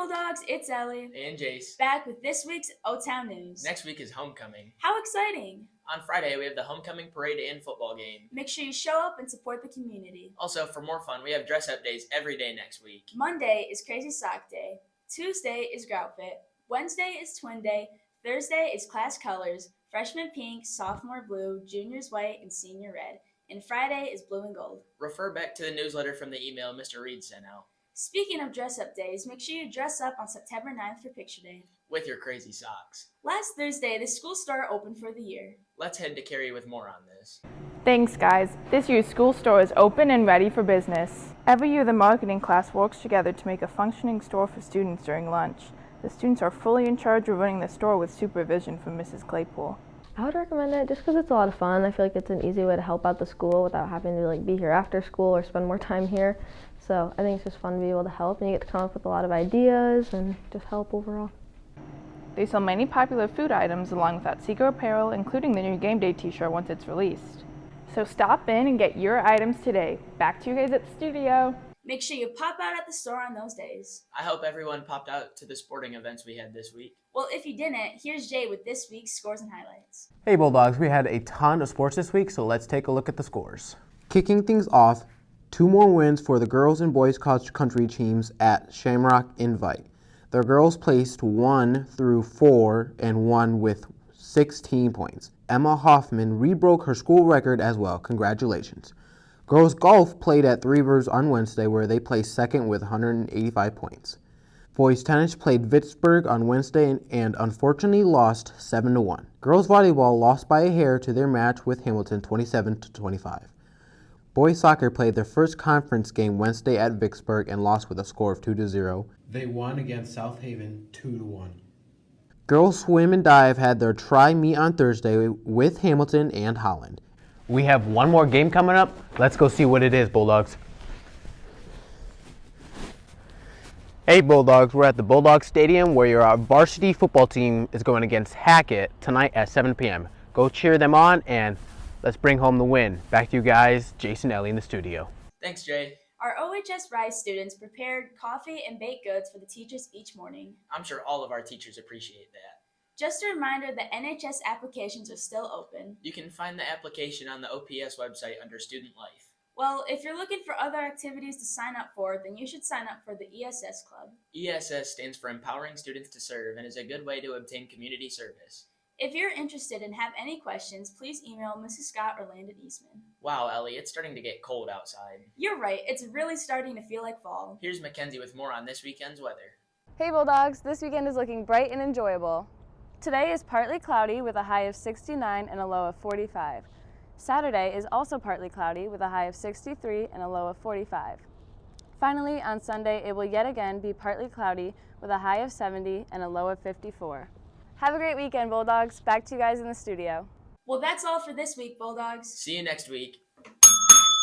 Bulldogs, it's Ellie. And Jace. Back with this week's O-Town News. Next week is homecoming. How exciting! On Friday, we have the homecoming parade and football game. Make sure you show up and support the community. Also, for more fun, we have dress-up days every day next week. Monday is Crazy Sock Day. Tuesday is Grout Fit. Wednesday is Twin Day. Thursday is Class Colors. Freshman pink, sophomore blue, juniors white, and senior red. And Friday is blue and gold. Refer back to the newsletter from the email Mr. Reed sent out. Speaking of dress-up days, make sure you dress up on September 9th for Picture Day. With your crazy socks. Last Thursday, the school store opened for the year. Let's head to Carrie with more on this. Thanks, guys. This year's school store is open and ready for business. Every year, the marketing class works together to make a functioning store for students during lunch. The students are fully in charge of running the store with supervision from Mrs. Claypool. I would recommend it just because it's a lot of fun. I feel like it's an easy way to help out the school without having to be here after school or spend more time here. So I think it's just fun to be able to help, and you get to come up with a lot of ideas and just help overall. They sell many popular food items along with Otsego apparel, including the new game day t-shirt once it's released. So stop in and get your items today. Back to you guys at the studio. Make sure you pop out at the store on those days. I hope everyone popped out to the sporting events we had this week. Well, if you didn't, here's Jay with this week's scores and highlights. Hey Bulldogs, we had a ton of sports this week, so let's take a look at the scores. Kicking things off, 2 more wins for the girls and boys cross country teams at Shamrock Invite. The girls placed 1 through 4 and won with 16 points. Emma Hoffman rebroke her school record as well. Congratulations. Girls golf played at Three Rivers on Wednesday, where they placed second with 185 points. Boys tennis played Vicksburg on Wednesday and unfortunately lost 7-1. Girls volleyball lost by a hair to their match with Hamilton 27-25. Boys soccer played their first conference game Wednesday at Vicksburg and lost with a score of 2-0. They won against South Haven 2-1. Girls swim and dive had their tri-meet on Thursday with Hamilton and Holland. We have one more game coming up. Let's go see what it is, Bulldogs. Hey Bulldogs, we're at the Bulldog Stadium where your varsity football team is going against Hackett tonight at 7 p.m. Go cheer them on and let's bring home the win. Back to you guys, Jason, Ellie in the studio. Thanks, Jay. Our OHS Rise students prepared coffee and baked goods for the teachers each morning. I'm sure all of our teachers appreciate that. Just a reminder that NHS applications are still open. You can find the application on the OPS website under Student Life. Well, if you're looking for other activities to sign up for, then you should sign up for the ESS Club. ESS stands for Empowering Students to Serve and is a good way to obtain community service. If you're interested and have any questions, please email Mrs. Scott or Landon Eastman. Wow, Ellie, it's starting to get cold outside. You're right, it's really starting to feel like fall. Here's Mackenzie with more on this weekend's weather. Hey Bulldogs, this weekend is looking bright and enjoyable. Today is partly cloudy with a high of 69 and a low of 45. Saturday is also partly cloudy with a high of 63 and a low of 45. Finally, on Sunday, it will yet again be partly cloudy with a high of 70 and a low of 54. Have a great weekend, Bulldogs. Back to you guys in the studio. Well, that's all for this week, Bulldogs. See you next week.